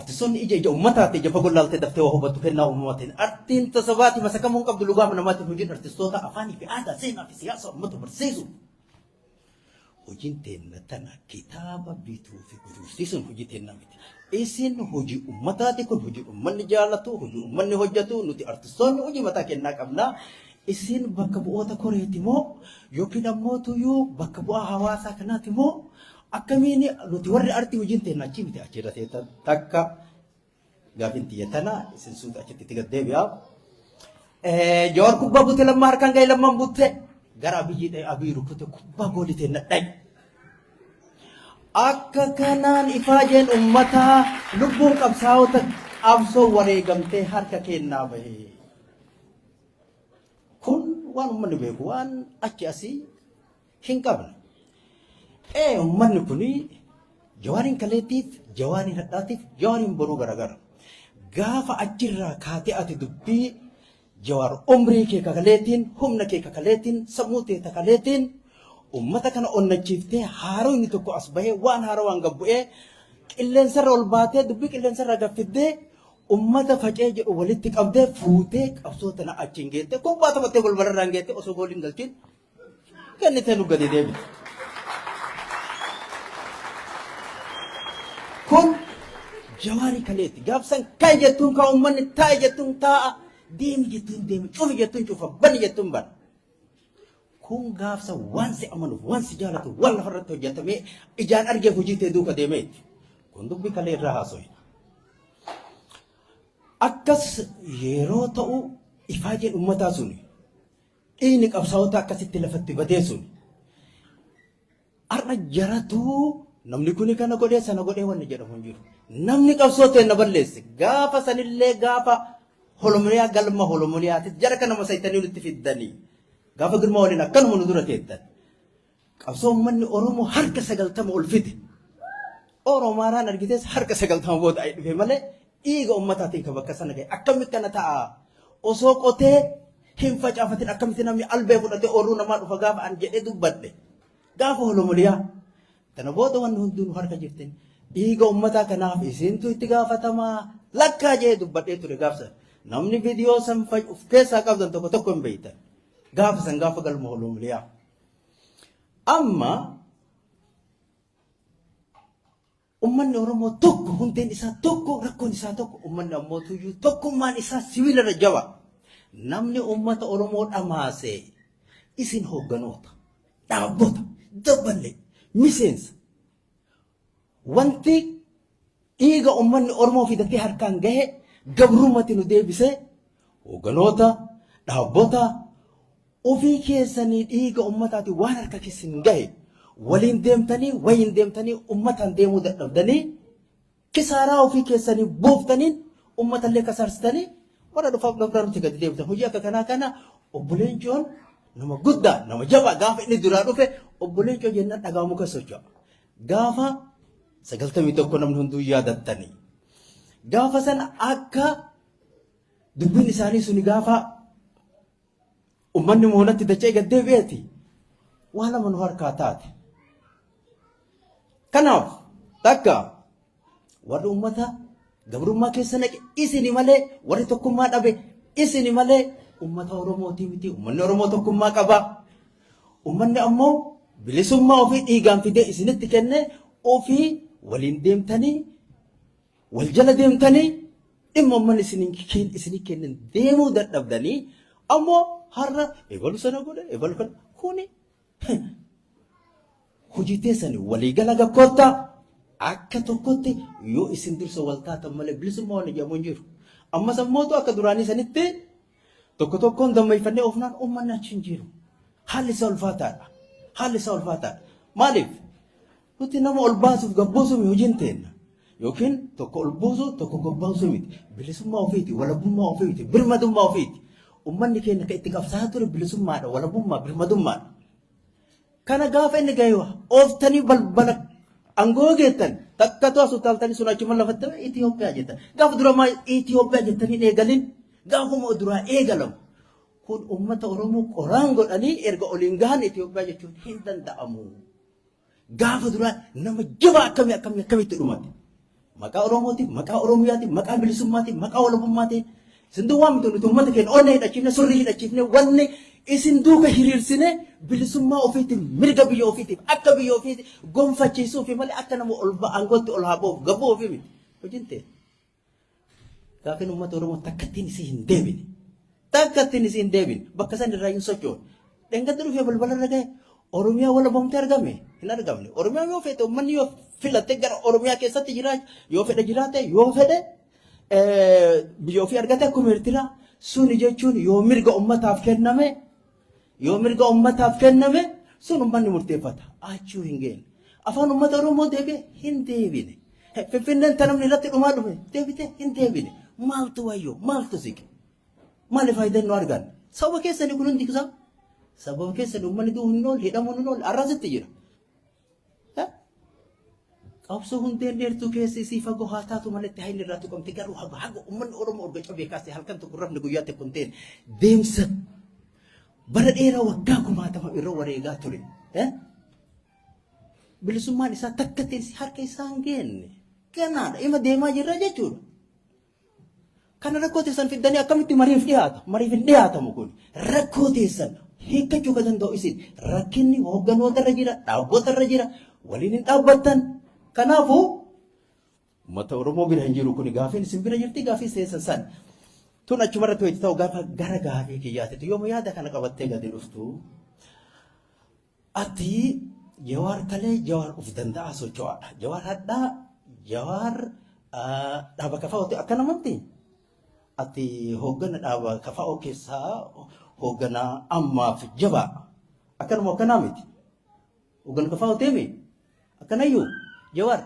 artistoon ija ummataati ija fagoo laaltee daftee waa hubattu kennaa uummatiin artiin tasabaati masakamuun qabdu lugaa namaatiin hojiin artistoota afaanii fi aadaa seenaa fi siyaasa uummata barsiisu. Hojiin teenna tana kitaaba bituu fi gurgursiisuun hojii teenna miti. Isin hojii ummataati kun hojii uummanni jaallatu hojii uummanni hojjetu nuti artistoonni hojii mataa kennaa qabna. Isin bakka bu'oota koreeti moo yookiin ammoo tuyyuu bakka bu'aa hawaasaa kanaati moo akkamiin nuti warri artii hojiin teenna achi miti achirra teetan takka gaafin tiyyatana isin suuta achitti itti gaddeebi'a. Jawaar kubbaa bute lammaa harkaan ga'e lammaan butte gara abiyyi dha'e abiy rukute kubbaa goolii teenna dha'e. Akka kanaan ifaajeen uummataa lubbuun qabsaa'ota qabsoo wareegamtee harka kennaa bahee. Kun waan uummanni beeku waan achi asii hin qabne. Uummanni kuni jawaariin kaleetiif, jawaariin hadhaatiif, jawaariin boruu garagara. Gaafa achirraa kaatee ati dubbii jawaar umrii kee kakaleetiin, humna kee kakaleetiin, sammuu kee kakaleetiin uummata kana onnachiiftee haaroo inni tokko as bahee waan haaroo waan gabbu'ee qilleensarra ol baatee dubbii qilleensarra gaffiddee ummata facee jedhu walitti qabdee fuutee qabsoo tana achiin geette kubbaa taphattee golbararraan geette osoo gooliin galchiin kennitee nu gadi deebite. Kun jawaarii kaleeti gaafsan kan jettuun kan uummanni taa'e jettuun taa'a deemi jettuun deemi cufi jettuun cufa bani jettuun bana. Kun gaafsa waan si amanuuf waan si jaalatu waan lafarratti hojjetamee ijaan argee hojii ta'e duuka deemeeti. Kun dubbii kalee irraa haasofna. Akkas yeroo ta'u ifaajeen uummataa suni dhiigni qabsaa'ota akkasitti lafatti badee suni har'a jaratuu namni kuni kana godhee sana godhee wanni jedhamu hin jiru. Namni qabsoo ta'e na balleesse gaafa sanillee gaafa holomuniyaa galma holomuniyaatti jara kana masaayitanii nutti fiddanii gaafa girmaa waliin akkanuma nu dura teettan qabsoo uummanni Oromoo harka 90 ol fide Oromaaraan argitees harka 90 booda ay dhufe malee dhiiga ummataatiin kan bakka sana gahe akkamitti kana ta'a osoo qotee hin facaafatin akkamitti namni albee fudhatee ooluu namaa dhufa gaafa an jedhee dubbadhe gaafa holomuniyaa kana booda wanni hundiinuu harka jirtin dhiiga ummataa kanaaf isintu itti gaafatamaa lakkaa jee dubbadhee ture gaafsan namni viidiyoo san of keessaa qabdan tokko tokko hin beeytan gaafa san gaafa galma holomuniyaa amma ummanni Oromoo tokko hundeen isaa tokko rakkoon isaa tokko ummanni ammoo tuyyuu tokkummaan isaa sibiilarra jaba namni ummata Oromoo dhamaase isin hoogganoota dhaabbota dabbalee miseensa wanti dhiiga ummanni Oromoo fidatee harkaan gahe gabrummatti nu deebisee hoogganoota dhaabbota ofii keessanii dhiiga ummataati waan harka keessan gahe waliin deemtanii wayin deemtanii ummatan deemuu dadhabdanii kisaaraa ofii keessanii booftanii ummatallee kasaarsitanii warra dhufaaf gabdaarutti gadi deemtan hojii akka kanaa kana obboleen Joon nama guddaa nama jabaa gaafa inni duraa dhufe obboleen Joon jennaan dhagaamu kan socho'a gaafa 91 namni hunduu yaadattanii gaafa sana akka dubbiin isaanii suni gaafa ummanni moonatti dachee gad deebi'eeti waan lama nu harkaa taate. Kanaaf takka warri ummata gabrummaa keessa naqe isini malee warri tokkummaa dhabe isini malee ummata Oromootii miti ummanni Oromoo tokkummaa qaba. Ummanni ammoo bilisummaa ofii dhiigaan fidee isinitti kenne ofii waliin deemtanii wal jala deemtanii dhimma ummanni isinii kennan deemuu dadhabdanii ammoo har'a ebalu sana godhe ebalu kana kuni hojii teessanii waliigala gakkoota akka tokkotti yoo isin dursa wal taatan malee bilisummaa waan jedhamu hin jiru. Ammas ammootu akka duraanii sanitti tokko tokkoon dammeeffannee ofnaan uummanni achi hin jiru. Haalli isaa ulfaataadha. Haalli isaa ulfaataadha. Maaliif? Nuti nama ol baasuuf gabbuusuuf hojiin teenna. Yookiin tokko ol buusu tokko gabbuusu miti. Bilisummaa ofiiti, walabummaa ofiiti, birmadummaa ofiiti. Uummanni keenya kan itti qabsaa ture bilisummaadha, walabummaa, birmadummaadha. Kana gaafa inni gahe ooftanii balbala angoo geettan takka to'atu utaaltanii sun achuma lafatti Itoophiyaa jettan. Gaafa duramaa Itoophiyaa jettanii eegalin gaafuma duraa eegalamu. Kun uummata Oromoo qoraan godhanii erga oliin gahan Itoophiyaa jechuun hin danda'amu. Gaafa duraa nama jabaa akkamitti dhumate. maqaa Oromootiin, maqaa Oromiyaatiin, maqaa bilisummaatiin, maqaa walabummaatiin isin duwwaa miti nuti uummata keenya onnee hidhachiifne surrii hidhachiifne wanni isin duuka hiriirsine bilisummaa ofiitiif mirga biyya ofiitiif akka biyya ofiitiif gonfachiisuufi malee akka nama ol aangootti ol haa ba'uuf gabboo ofii miti hojiin ta'e. Gaafiin uummata Oromoo takkattiin isii hin deebine. Takkattiin isii hin deebine bakka san irraa hin sochoone. Dhengatti dhufee balbala irra ga'e Oromiyaa walabamtee argame hin argamne. Oromiyaa yoo fedhe uummanni yoo filatte gara Oromiyaa keessatti jiraate yoo fedhe jiraate yoo fedhe biyya ofii argate akkuma Eertiraa suni jechuun yoo mirga uummataaf kenname sun uummanni murteeffata. Achuu hin geenne. Afaan uummata Oromoo deebi'e hin deebine. Finfinneen tanamni irratti dhumaa dhufe deebite hin deebine. Maaltu wayyoo maaltu siqe? Maali faayidaan nu argan? Sababa keessanii kun hundi isaa sababa keessanii uummanni du'u hin oolu hidhamuu hin oolu arrasitti jira. Qabsoo hundeen dheertuu keessi isii fagoo haa taatu malatti hayni irraa tuqamte garuu haga uummanni Oromoo orga cabee kaasee halkan tokko rafne guyyaatti kun ta'een deemsa bara dheeraa waggaa 60 irra wareegaa ture. Bilisummaan isaa takka ta'e harka isaa hin geenne. Kanaadha ima deemaa jirra jechuudha. Kana rakkoo teessan fiddanii akkamitti mariif dhiyaata? Mariif hin dhiyaatamu kun rakkoo teessan hiikkachuu kan danda'u isin rakkinni hoogganoota irra jira, dhaabota irra jira, waliin hin dhaabbattan. Kanaafuu uummata Oromoo bira hin jiru kun gaafiin isin bira jirti gaafii seessan san. Tun achumarratti hoji ta'u gaafa gara gaafii kiyyaatitti yooma yaada kana qabattee gadi dhuftu ati Jawaar kalee Jawaar of danda'a socho'aadha. Jawaar hadhaa Jawaar dhaaba kafaa'ooti akka namatti ati hooggana dhaaba kafaa'oo keessaa hooggana ammaaf jabaa akkanuma akkanaa miti. Hooggana kafaa'oo deemi akkanayyuu Jawaar